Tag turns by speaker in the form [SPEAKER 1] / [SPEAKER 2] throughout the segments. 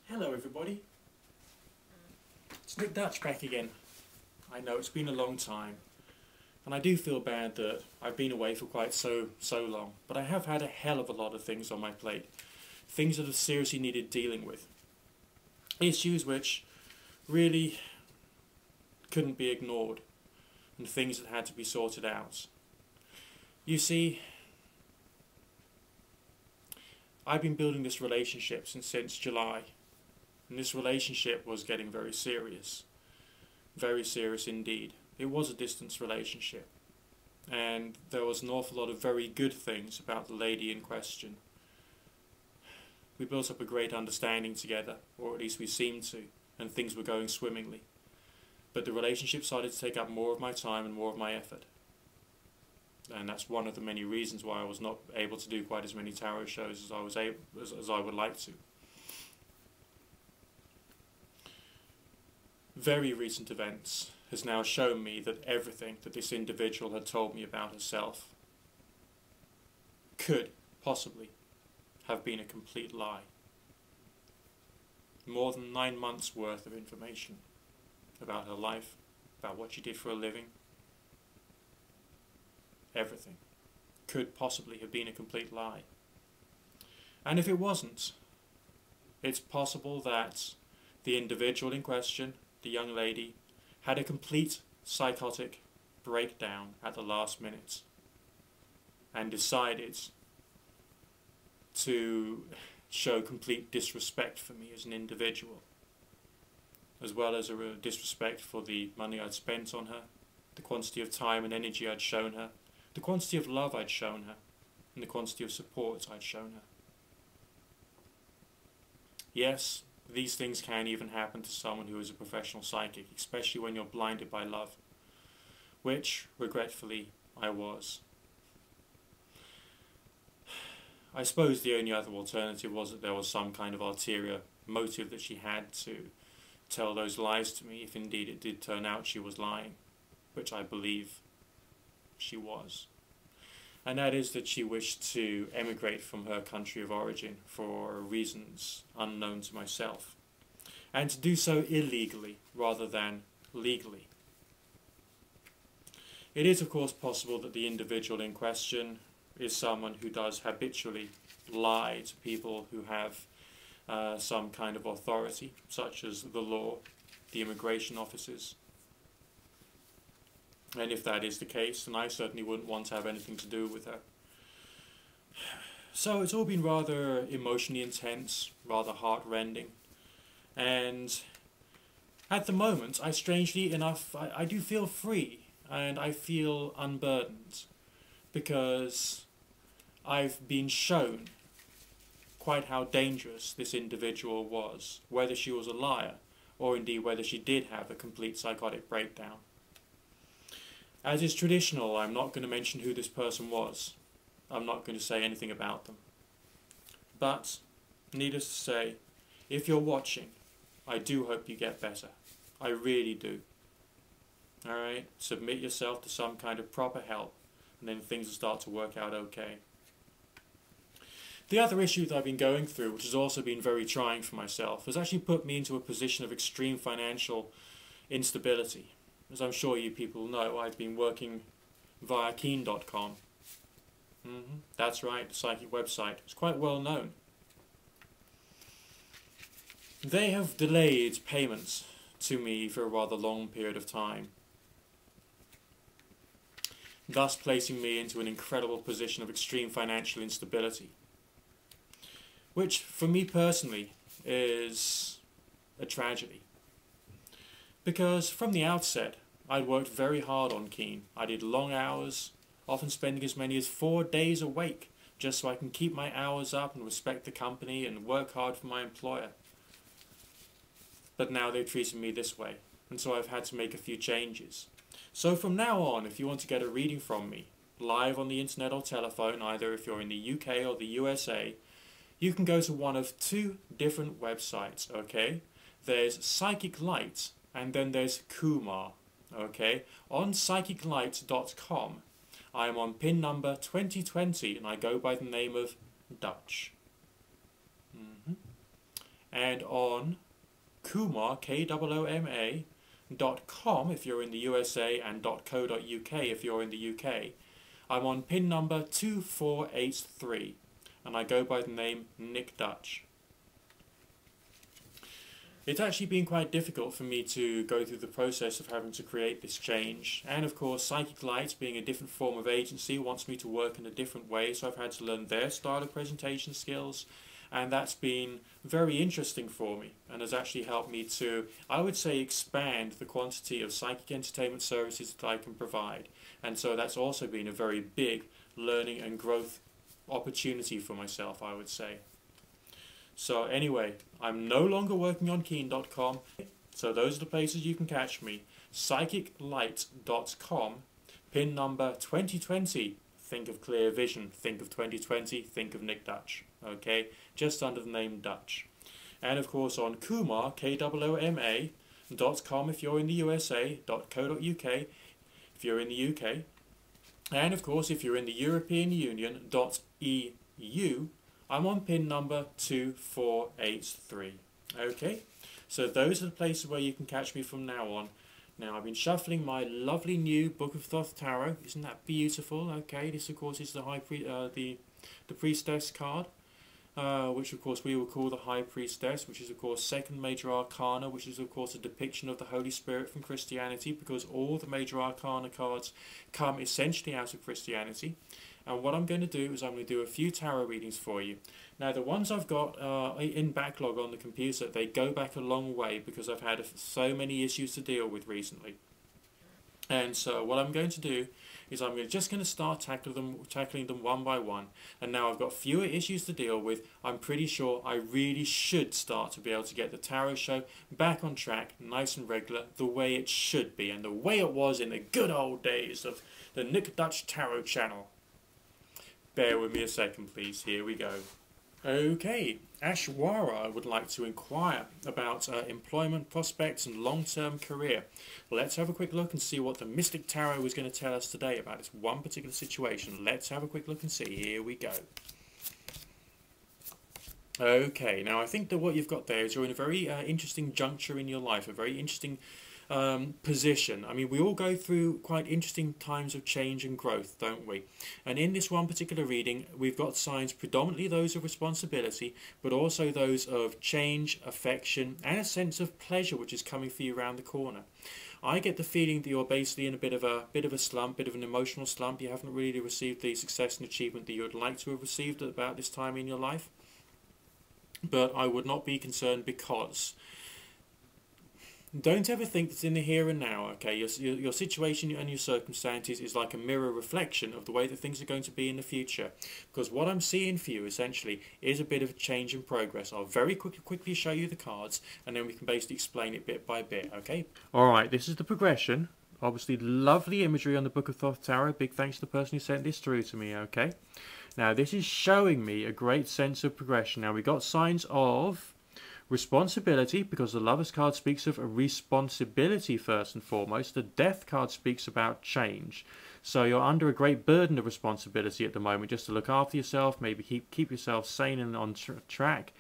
[SPEAKER 1] Hello everybody, it's Nick Dutch back again. I know it's been a long time, and I do feel bad that I've been away for quite so long, but I have had a hell of a lot of things on my plate. Things that have seriously needed dealing with. Issues which really couldn't be ignored, and things that had to be sorted out. You see, I've been building this relationship since July. And this relationship was getting very serious indeed. It was a distance relationship, and there was an awful lot of very good things about the lady in question. We built up a great understanding together, or at least we seemed to, and things were going swimmingly. But the relationship started to take up more of my time and more of my effort. And that's one of the many reasons why I was not able to do quite as many tarot shows as I would like to. Very recent events has now shown me that everything that this individual had told me about herself could possibly have been a complete lie. More than 9 months worth of information about her life, about what she did for a living. Everything could possibly have been a complete lie. And if it wasn't, it's possible that the individual in question, the young lady, had a complete psychotic breakdown at the last minute and decided to show complete disrespect for me as an individual, as well as a disrespect for the money I'd spent on her, the quantity of time and energy I'd shown her, the quantity of love I'd shown her, and the quantity of support I'd shown her. Yes, these things can even happen to someone who is a professional psychic, especially when you're blinded by love, which, regretfully, I was. I suppose the only other alternative was that there was some kind of ulterior motive that she had to tell those lies to me, if indeed it did turn out she was lying, which I believe she was. And that is that she wished to emigrate from her country of origin for reasons unknown to myself, and to do so illegally rather than legally. It is of course possible that the individual in question is someone who does habitually lie to people who have some kind of authority, such as the law, the immigration officers. And if that is the case, then I certainly wouldn't want to have anything to do with her. So it's all been rather emotionally intense, rather heart-rending. And at the moment, strangely enough, I do feel free and I feel unburdened, because I've been shown quite how dangerous this individual was, whether she was a liar or indeed whether she did have a complete psychotic breakdown. As is traditional, I'm not going to mention who this person was. I'm not going to say anything about them. But, needless to say, if you're watching, I do hope you get better. I really do. Alright? Submit yourself to some kind of proper help, and then things will start to work out okay. The other issue that I've been going through, which has also been very trying for myself, has actually put me into a position of extreme financial instability. As I'm sure you people know, I've been working via Keen.com. That's right, the psychic website. It's quite well known. They have delayed payments to me for a rather long period of time, thus placing me into an incredible position of extreme financial instability, which for me personally is a tragedy. Because from the outset, I'd worked very hard on Keen. I did long hours, often spending as many as 4 days awake, just so I can keep my hours up and respect the company and work hard for my employer. But now they've treated me this way, and so I've had to make a few changes. So from now on, if you want to get a reading from me, live on the internet or telephone, either if you're in the UK or the USA, you can go to one of 2 different websites, okay? There's Psychic Light, and then there's Kumar, okay? On psychiclight.com, I am on pin number 2020, and I go by the name of Dutch. and on Kumar, KOOMA.com if you're in the USA, and .co.uk if you're in the UK. I'm on pin number 2483, and I go by the name Nick Dutch. It's actually been quite difficult for me to go through the process of having to create this change, and of course Psychic Light, being a different form of agency, wants me to work in a different way, so I've had to learn their style of presentation skills, and that's been very interesting for me, and has actually helped me to, I would say, expand the quantity of psychic entertainment services that I can provide. And so that's also been a very big learning and growth opportunity for myself, I would say. So anyway, I'm no longer working on Keen.com, so those are the places you can catch me. PsychicLight.com, pin number 2020. Think of clear vision, think of 2020, think of Nick Dutch. Okay, just under the name Dutch. And of course on Kumar, KOOMA.com if you're in the USA, .co.uk if you're in the UK. And of course if you're in the European Union, .eu, I'm on pin number 2483. Okay, so those are the places where you can catch me from now on. Now I've been shuffling my lovely new Book of Thoth Tarot. Isn't that beautiful? Okay, this of course is the the Priestess card, which of course we will call the High Priestess, which is of course second major arcana, which is of course a depiction of the Holy Spirit from Christianity, because all the major arcana cards come essentially out of Christianity. And what I'm going to do is I'm going to do a few tarot readings for you. Now the ones I've got in backlog on the computer, they go back a long way because I've had so many issues to deal with recently. And so what I'm going to do is I'm just going to start tackling them one by one. And now I've got fewer issues to deal with. I'm pretty sure I really should start to be able to get the tarot show back on track, nice and regular, the way it should be, and the way it was in the good old days of the Nick Dutch Tarot channel. Bear with me a second, please. Here we go. Okay, Ashwar would like to inquire about employment prospects and long-term career. Let's have a quick look and see what the Mystic Tarot is going to tell us today about this one particular situation. Let's have a quick look and see. Here we go. Okay, now I think that what you've got there is you're in a very interesting juncture in your life, a very interesting position. I mean, we all go through quite interesting times of change and growth, don't we? And in this one particular reading, we've got signs, predominantly those of responsibility, but also those of change, affection, and a sense of pleasure which is coming for you around the corner. I get the feeling that you're basically in a bit of a slump, bit of an emotional slump. You haven't really received the success and achievement that you would like to have received at about this time in your life. But I would not be concerned, because don't ever think that in the here and now, okay, your situation and your circumstances is like a mirror reflection of the way that things are going to be in the future. Because what I'm seeing for you, essentially, is a bit of a change in progress. I'll very quickly show you the cards, and then we can basically explain it bit by bit, okay? Alright, this is the progression. Obviously, lovely imagery on the Book of Thoth Tarot. Big thanks to the person who sent this through to me, okay? Now, this is showing me a great sense of progression. Now, we got signs of responsibility, because the Lovers card speaks of a responsibility first and foremost. The Death card speaks about change. So you're under a great burden of responsibility at the moment, just to look after yourself, maybe keep yourself sane and on track.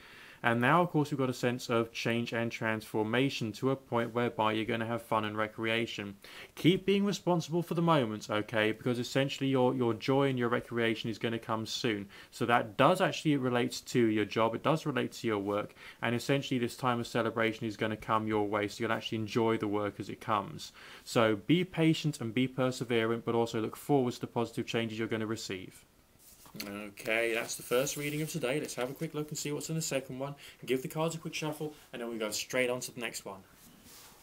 [SPEAKER 1] And now, of course, we've got a sense of change and transformation to a point whereby you're going to have fun and recreation. Keep being responsible for the moment, okay? Because essentially your joy and your recreation is going to come soon. So that does actually relate to your job. It does relate to your work. And essentially this time of celebration is going to come your way. So you'll actually enjoy the work as it comes. So be patient and be perseverant, but also look forward to the positive changes you're going to receive. Okay, that's the first reading of today. Let's have a quick look and see what's in the second one. Give the cards a quick shuffle, and then we go straight on to the next one.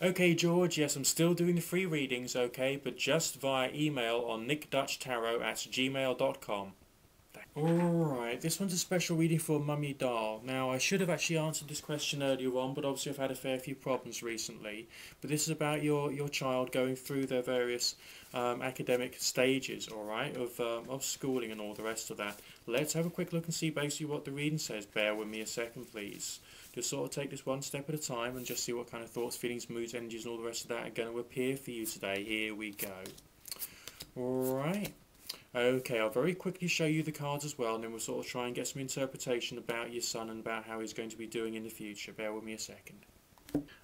[SPEAKER 1] Okay, George, yes, I'm still doing the free readings, okay, but just via email on nickdutchtarot@gmail.com. Alright, this one's a special reading for Mummy Doll. Now, I should have actually answered this question earlier on, but obviously I've had a fair few problems recently. But this is about your child going through their various academic stages, alright, of schooling and all the rest of that. Let's have a quick look and see basically what the reading says. Bear with me a second, please. Just sort of take this one step at a time and just see what kind of thoughts, feelings, moods, energies and all the rest of that are going to appear for you today. Here we go. Alright. Okay, I'll very quickly show you the cards as well, and then we'll sort of try and get some interpretation about your son and about how he's going to be doing in the future. Bear with me a second.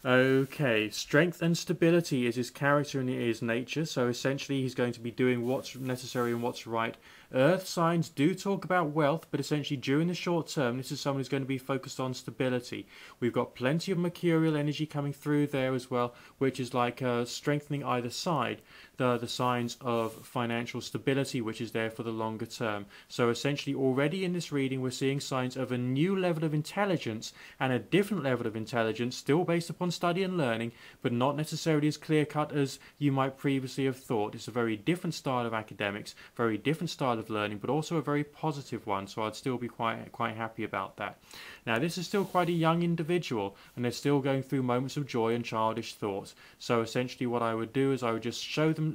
[SPEAKER 1] Okay, strength and stability is his character and his nature, so essentially he's going to be doing what's necessary and what's right. Earth signs do talk about wealth, but essentially during the short term, this is someone who's going to be focused on stability. We've got plenty of mercurial energy coming through there as well, which is like strengthening either side. The signs of financial stability, which is there for the longer term. So essentially already in this reading, we're seeing signs of a new level of intelligence and a different level of intelligence, still based upon study and learning, but not necessarily as clear-cut as you might previously have thought. It's a very different style of academics, very different style of learning, but also a very positive one, so I'd still be quite happy about that. Now, this is still quite a young individual, and they're still going through moments of joy and childish thoughts. So essentially what I would do is I would just show them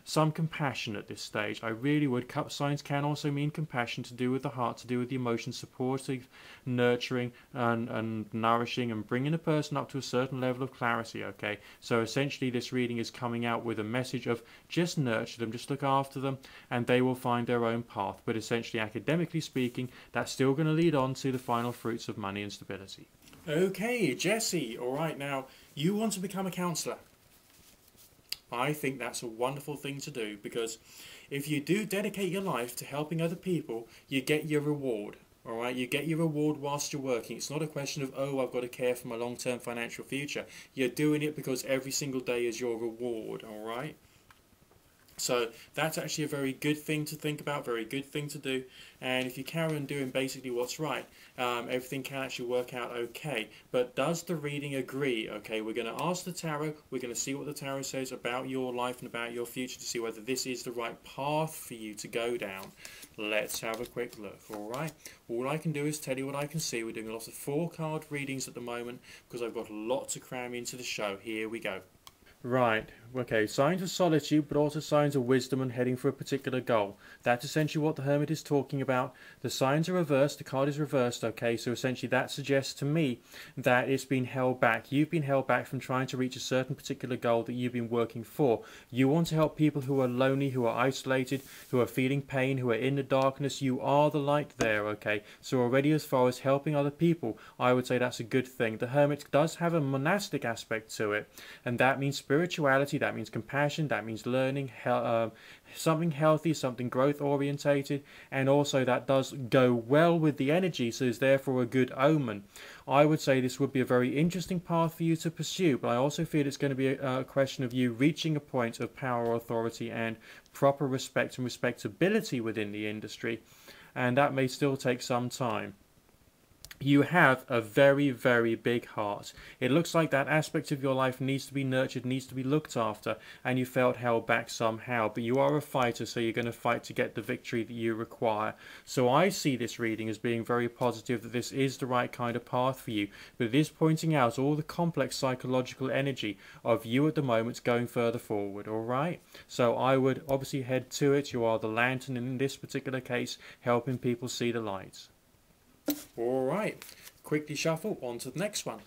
[SPEAKER 1] some compassion at this stage. I really would. Cup signs can also mean compassion, to do with the heart, to do with the emotions, supportive, nurturing, and nourishing, and bringing a person up to a certain level of clarity, okay? So essentially this reading is coming out with a message of just nurture them, just look after them, and they will find their own path. But essentially, academically speaking, that's still going to lead on to the final fruits of money and stability. Okay, Jessie, alright, now, you want to become a counsellor. I think that's a wonderful thing to do, because if you do dedicate your life to helping other people, you get your reward. Alright, you get your reward whilst you're working. It's not a question of, oh, I've got to care for my long-term financial future. You're doing it because every single day is your reward, alright? So that's actually a very good thing to think about, very good thing to do. And if you carry on doing basically what's right, everything can actually work out okay. But does the reading agree? Okay, we're going to ask the tarot, we're going to see what the tarot says about your life and about your future to see whether this is the right path for you to go down. Let's have a quick look, alright? All I can do is tell you what I can see. We're doing a lot of 4-card readings at the moment because I've got a lot to cram into the show. Here we go. Right, okay, signs of solitude, but also signs of wisdom and heading for a particular goal. That's essentially what the Hermit is talking about. The signs are reversed, the card is reversed, okay, so essentially that suggests to me that it's been held back. You've been held back from trying to reach a certain particular goal that you've been working for. You want to help people who are lonely, who are isolated, who are feeling pain, who are in the darkness. You are the light there, okay, so already as far as helping other people, I would say that's a good thing. The Hermit does have a monastic aspect to it, and that means spirituality, that means compassion, that means learning, something healthy, something growth orientated, and also that does go well with the energy, so is therefore a good omen. I would say this would be a very interesting path for you to pursue, but I also feel it's going to be a question of you reaching a point of power, authority, and proper respect and respectability within the industry, and that may still take some time. You have a very, very big heart. It looks like that aspect of your life needs to be nurtured, needs to be looked after, and you felt held back somehow. But you are a fighter, so you're going to fight to get the victory that you require. So I see this reading as being very positive, that this is the right kind of path for you. But it is pointing out all the complex psychological energy of you at the moment going further forward, alright? So I would obviously head to it. You are the lantern in this particular case, helping people see the light. Alright, quickly shuffle on to the next one.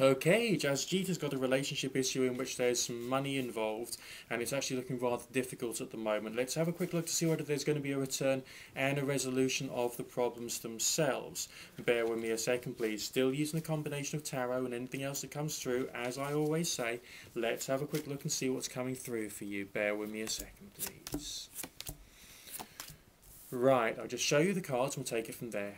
[SPEAKER 1] Okay, Jasjeet has got a relationship issue in which there's some money involved, and it's actually looking rather difficult at the moment. Let's have a quick look to see whether there's going to be a return and a resolution of the problems themselves. Bear with me a second, please. Still using a combination of tarot and anything else that comes through. As I always say, let's have a quick look and see what's coming through for you. Bear with me a second, please. Right, I'll just show you the cards and we'll take it from there.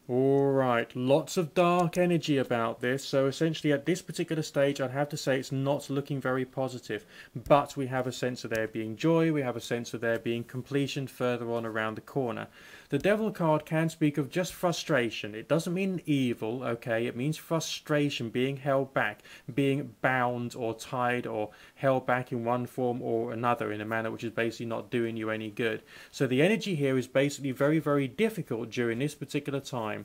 [SPEAKER 1] Alright, lots of dark energy about this, so essentially at this particular stage I'd have to say it's not looking very positive, but we have a sense of there being joy, we have a sense of there being completion further on around the corner. The Devil card can speak of just frustration. It doesn't mean evil, okay, it means frustration, being held back, being bound or tied or held back in one form or another in a manner which is basically not doing you any good. So the energy here is basically very, very difficult during this particular time.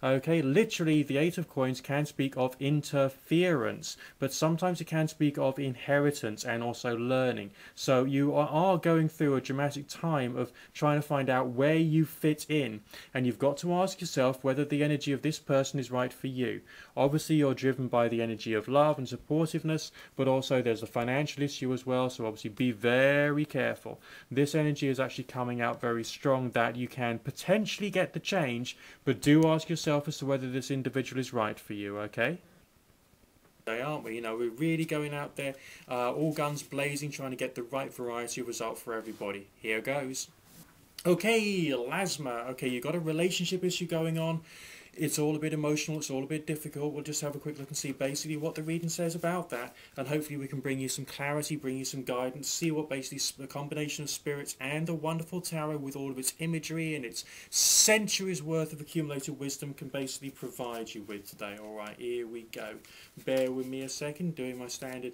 [SPEAKER 1] Okay, literally the Eight of Coins can speak of interference, but sometimes it can speak of inheritance and also learning. So you are going through a dramatic time of trying to find out where you fit fit in. And you've got to ask yourself whether the energy of this person is right for you. Obviously, you're driven by the energy of love and supportiveness, but also there's a financial issue as well, so obviously be very careful. This energy is actually coming out very strong that you can potentially get the change, but do ask yourself as to whether this individual is right for you, okay? Aren't we? You know, we're really going out there, all guns blazing, trying to get the right variety of result for everybody. Here goes. Okay, Lasma. Okay, you've got a relationship issue going on. It's all a bit emotional, it's all a bit difficult. We'll just have a quick look and see basically what the reading says about that, and hopefully we can bring you some clarity, bring you some guidance, see what basically a combination of spirits and the wonderful tarot with all of its imagery and its centuries worth of accumulated wisdom can basically provide you with today. Alright, here we go. Bear with me a second, doing my standard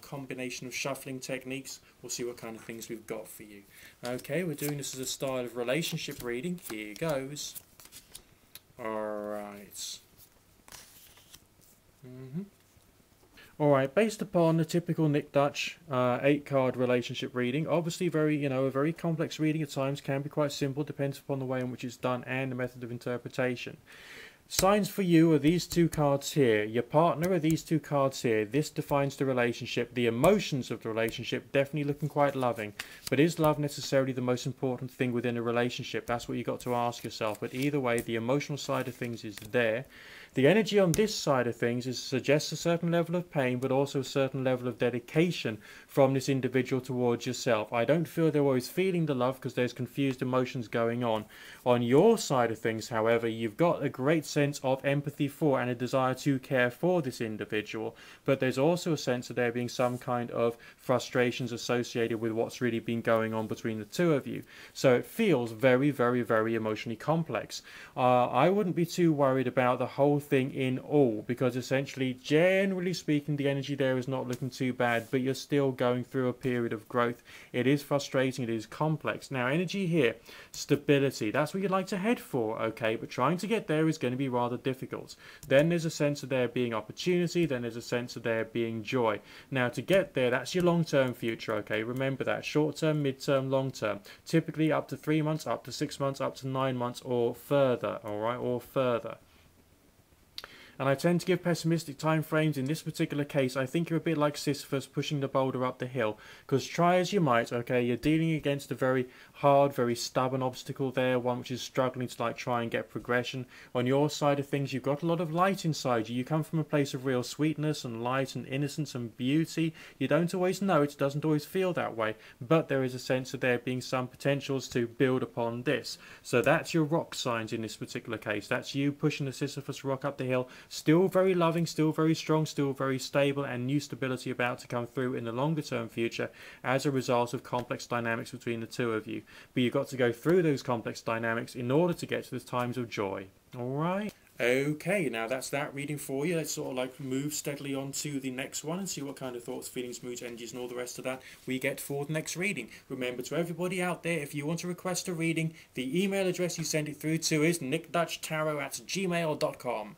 [SPEAKER 1] combination of shuffling techniques. We'll see what kind of things we've got for you. Okay, we're doing this as a style of relationship reading. Here goes. Alright. Alright, based upon the typical Nick Dutch 8-card relationship reading, obviously a very complex reading at times, can be quite simple, depends upon the way in which it's done and the method of interpretation. Signs for you are these two cards here. Your partner are these two cards here. This defines the relationship. The emotions of the relationship definitely looking quite loving. But is love necessarily the most important thing within a relationship? That's what you got to ask yourself. But either way, the emotional side of things is there. The energy on this side of things suggests a certain level of pain, but also a certain level of dedication from this individual towards yourself. I don't feel they're always feeling the love because there's confused emotions going on. On your side of things, however, you've got a great sense of empathy for and a desire to care for this individual, but there's also a sense of there being some kind of frustrations associated with what's really been going on between the two of you. So it feels very, very, very emotionally complex. I wouldn't be too worried about the whole thing in all, because essentially, generally speaking, the energy there is not looking too bad, but you're still going through a period of growth. It is frustrating, it is complex. Now, energy here, stability, that's what you'd like to head for, okay, but trying to get there is going to be rather difficult. Then there's a sense of there being opportunity, then there's a sense of there being joy. Now, to get there, that's your long-term future, okay, remember that, short-term, mid-term, long-term, typically up to 3 months, up to 6 months, up to 9 months, or further, alright, or further. And I tend to give pessimistic time frames. In this particular case, I think you're a bit like Sisyphus pushing the boulder up the hill, because try as you might, okay, you're dealing against a very hard, very stubborn obstacle there, one which is struggling to try and get progression. On your side of things, you've got a lot of light inside you. You come from a place of real sweetness and light and innocence and beauty. You don't always know it, doesn't always feel that way, but there is a sense of there being some potentials to build upon this. So that's your rock signs in this particular case. That's you pushing the Sisyphus rock up the hill. Still very loving, still very strong, still very stable, and new stability about to come through in the longer term future as a result of complex dynamics between the two of you. But you've got to go through those complex dynamics in order to get to the times of joy. Alright? Okay, now that's that reading for you. Let's sort of move steadily on to the next one and see what kind of thoughts, feelings, moods, energies and all the rest of that we get for the next reading. Remember, to everybody out there, if you want to request a reading, the email address you send it through to is nickdutchtarot@gmail.com.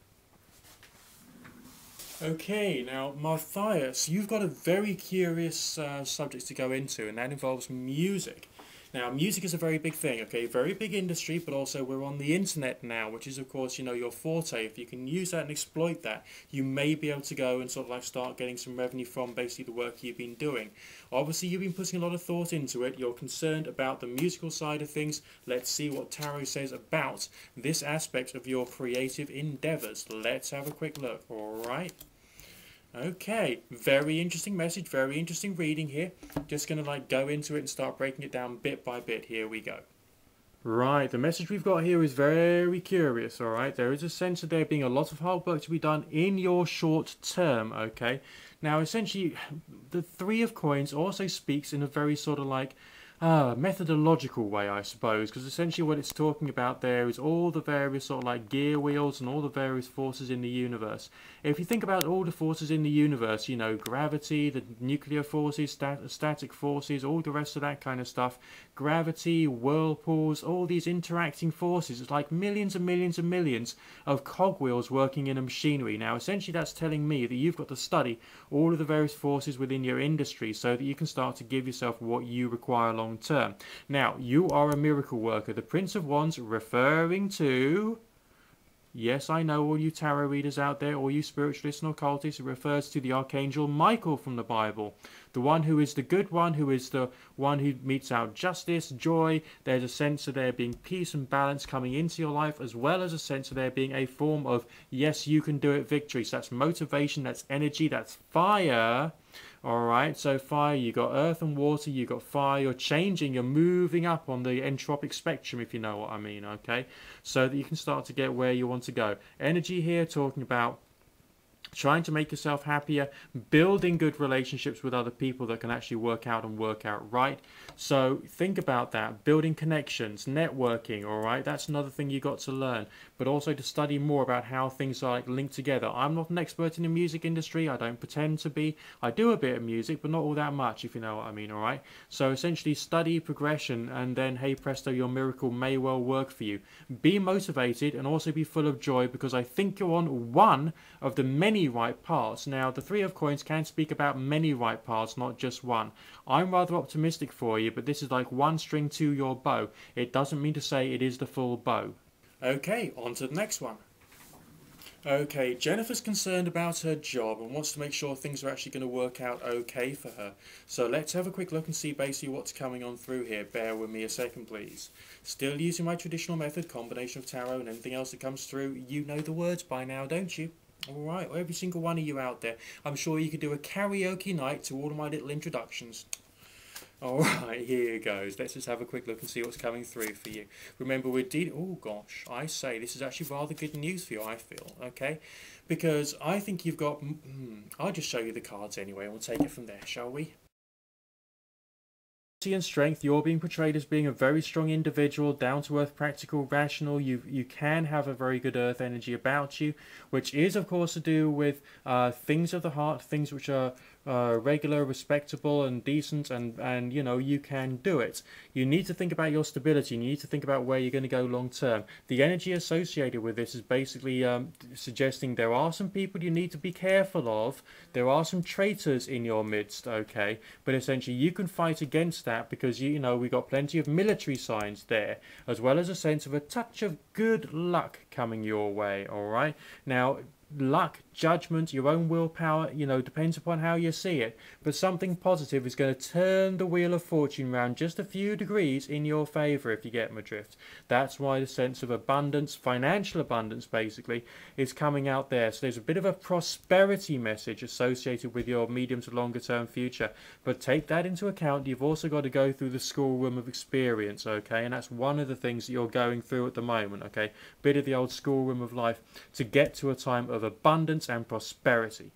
[SPEAKER 1] Okay, now Matthias, you've got a very curious subject to go into, and that involves music. Now, music is a very big thing, okay, very big industry, but also we're on the internet now, which is, of course, your forte. If you can use that and exploit that, you may be able to go and sort of start getting some revenue from basically the work you've been doing. Obviously, you've been putting a lot of thought into it. You're concerned about the musical side of things. Let's see what tarot says about this aspect of your creative endeavors. Let's have a quick look, alright? Okay, very interesting message, very interesting reading here. Just going to go into it and start breaking it down bit by bit. Here we go. Right, the message we've got here is very curious, alright? There is a sense of there being a lot of hard work to be done in your short term, okay? Now, essentially, the Three of Coins also speaks in a very sort of methodological way, I suppose, because essentially what it's talking about there is all the various sort of gear wheels and all the various forces in the universe. If you think about all the forces in the universe, gravity, the nuclear forces, static forces, all the rest of that kind of stuff, gravity, whirlpools, all these interacting forces, it's like millions and millions and millions of cogwheels working in a machinery. Now, essentially that's telling me that you've got to study all of the various forces within your industry so that you can start to give yourself what you require along long term. Now, you are a miracle worker. The Prince of Wands referring to... Yes, I know all you tarot readers out there, all you spiritualists and occultists, it refers to the Archangel Michael from the Bible. The one who is the good one, who is the one who metes out justice, joy. There's a sense of there being peace and balance coming into your life, as well as a sense of there being a form of, yes, you can do it, victory. So that's motivation, that's energy, that's fire. Alright, so fire, you got earth and water, you got fire, you're changing, you're moving up on the entropic spectrum, if you know what I mean, okay? So that you can start to get where you want to go. Energy here, talking about trying to make yourself happier, building good relationships with other people that can actually work out and work out right. So think about that, building connections, networking, all right? That's another thing you got to learn, but also to study more about how things are like linked together. I'm not an expert in the music industry, I don't pretend to be. I do a bit of music, but not all that much, if you know what I mean, all right? So essentially study progression, and then, hey presto, your miracle may well work for you. Be motivated and also be full of joy, because I think you're on one of the many right paths. Now, the Three of Coins can speak about many right paths, not just one. I'm rather optimistic for you, but this is like one string to your bow. It doesn't mean to say it is the full bow. Okay, on to the next one. Okay, Jennifer's concerned about her job and wants to make sure things are actually going to work out okay for her. So let's have a quick look and see basically what's coming on through here. Bear with me a second, please. Still using my traditional method, combination of tarot and anything else that comes through. You know the words by now, don't you? Alright, well, every single one of you out there. I'm sure you could do a karaoke night to all of my little introductions. Alright, here goes. Let's just have a quick look and see what's coming through for you. Remember, we're oh gosh, I say, this is actually rather good news for you, I feel, okay? Because I think you've got... I'll just show you the cards anyway, and we'll take it from there, shall we? And strength, you're being portrayed as being a very strong individual, down-to-earth, practical, rational. You can have a very good earth energy about you, which is of course to do with things of the heart, things which are regular, respectable and decent, and you know, you can do it. You need to think about your stability, you need to think about where you're going to go long term. The energy associated with this is basically suggesting there are some people you need to be careful of, there are some traitors in your midst, okay, but essentially you can fight against that, because you know, we got plenty of military signs there, as well as a sense of a touch of good luck coming your way. Alright, now luck, judgment, your own willpower, you know, depends upon how you see it, but something positive is going to turn the wheel of fortune round just a few degrees in your favour, if you get my drift. That's why the sense of abundance, financial abundance basically, is coming out there. So there's a bit of a prosperity message associated with your medium to longer term future, but take that into account. You've also got to go through the schoolroom of experience, okay, and that's one of the things that you're going through at the moment, okay, bit of the old schoolroom of life to get to a time of abundance and prosperity.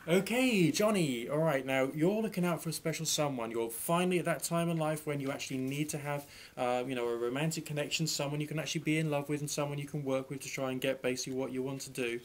[SPEAKER 1] Okay, Johnny, alright, now you're looking out for a special someone. You're finally at that time in life when you actually need to have, you know, a romantic connection, someone you can actually be in love with and someone you can work with to try and get basically what you want to do.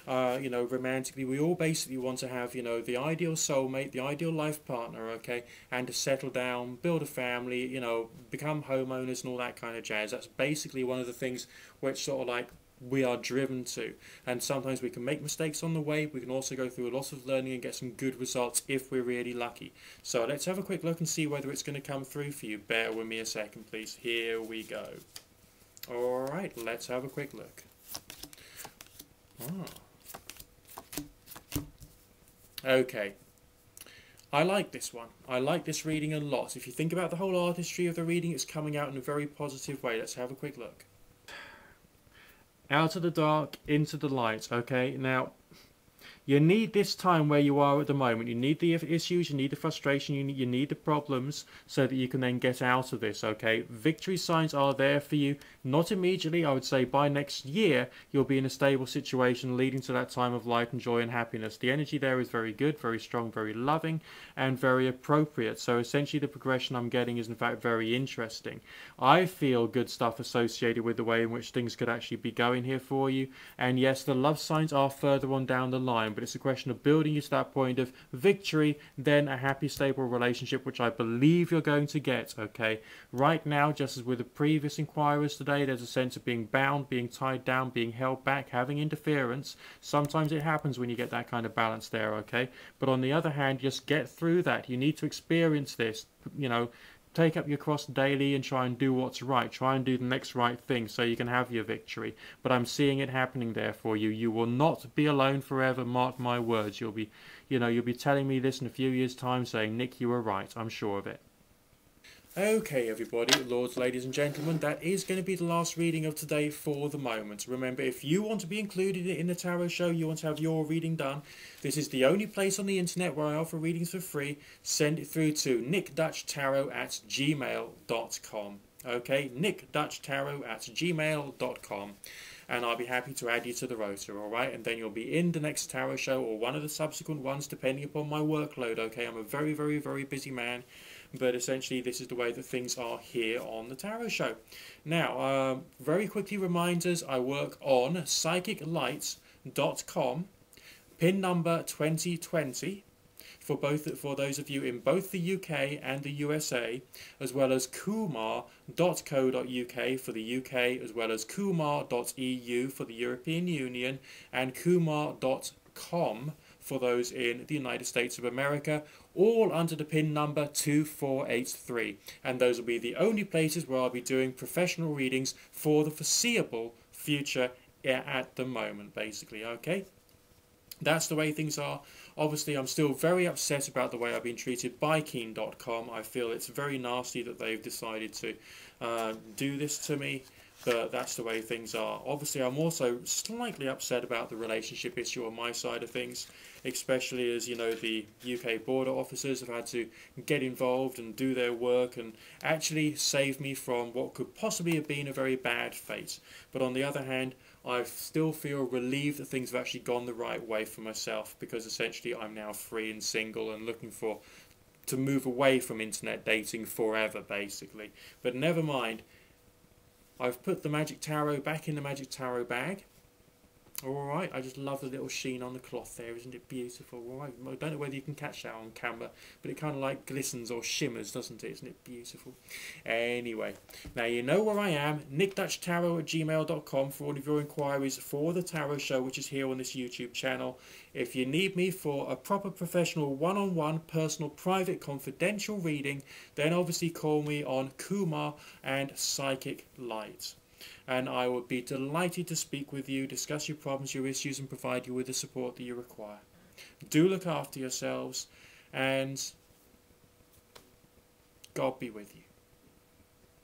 [SPEAKER 1] You know, romantically, we all basically want to have, you know, the ideal soulmate, the ideal life partner, okay, and to settle down, build a family, you know, become homeowners and all that kind of jazz. That's basically one of the things which sort of like we are driven to, and sometimes we can make mistakes on the way. We can also go through a lot of learning and get some good results if we're really lucky. So let's have a quick look and see whether it's going to come through for you. Bear with me a second, please. Here we go. Alright, let's have a quick look. Okay, I like this one. I like this reading a lot. If you think about the whole artistry of the reading, it's coming out in a very positive way. Let's have a quick look. Out of the dark, into the light, okay? Now, you need this time where you are at the moment. You need the issues, you need the frustration, you need the problems so that you can then get out of this, okay? Victory signs are there for you. Not immediately, I would say by next year, you'll be in a stable situation leading to that time of light and joy and happiness. The energy there is very good, very strong, very loving, and very appropriate. So essentially the progression I'm getting is in fact very interesting. I feel good stuff associated with the way in which things could actually be going here for you. And yes, the love signs are further on down the line, but it's a question of building you to that point of victory, then a happy, stable relationship, which I believe you're going to get, okay? Right now, just as with the previous inquirers today, there's a sense of being bound, being tied down, being held back, having interference. Sometimes it happens when you get that kind of balance there, okay? But on the other hand, just get through that. You need to experience this, you know, take up your cross daily and try and do what's right. Try and do the next right thing so you can have your victory. But I'm seeing it happening there for you. You will not be alone forever, mark my words. You'll be telling me this in a few years' time saying, Nick, you were right. I'm sure of it. Okay, everybody, lords, ladies and gentlemen, that is going to be the last reading of today for the moment. Remember, if you want to be included in the tarot show, you want to have your reading done, this is the only place on the internet where I offer readings for free. Send it through to nickdutchtarot@gmail.com. Okay, nickdutchtarot@gmail.com. And I'll be happy to add you to the rotor, alright? And then you'll be in the next tarot show or one of the subsequent ones, depending upon my workload, okay? I'm a very, very, very busy man. But essentially this is the way that things are here on the tarot show. Now, very quickly reminders, I work on psychiclights.com, pin number 2020, for those of you in both the UK and the USA, as well as kumar.co.uk for the UK, as well as kumar.eu for the European Union, and kumar.com for those in the United States of America, all under the pin number 2483. And those will be the only places where I'll be doing professional readings for the foreseeable future at the moment, basically, okay? That's the way things are. Obviously, I'm still very upset about the way I've been treated by Keen.com. I feel it's very nasty that they've decided to do this to me. But that's the way things are. Obviously, I'm also slightly upset about the relationship issue on my side of things, especially as, you know, the UK border officers have had to get involved and do their work and actually save me from what could possibly have been a very bad fate. But on the other hand, I still feel relieved that things have actually gone the right way for myself, because essentially I'm now free and single and looking to move away from internet dating forever, basically. But never mind. I've put the Magic Tarot back in the Magic Tarot bag. Alright, I just love the little sheen on the cloth there, isn't it beautiful? Alright, I don't know whether you can catch that on camera, but it kind of like glistens or shimmers, doesn't it? Isn't it beautiful? Anyway, now you know where I am, nickdutchtarot@gmail.com for all of your inquiries for the tarot show, which is here on this YouTube channel. If you need me for a proper professional one-on-one, personal, private, confidential reading, then obviously call me on Kumar and Psychic Light. And I would be delighted to speak with you, discuss your problems, your issues, and provide you with the support that you require. Do look after yourselves, and God be with you.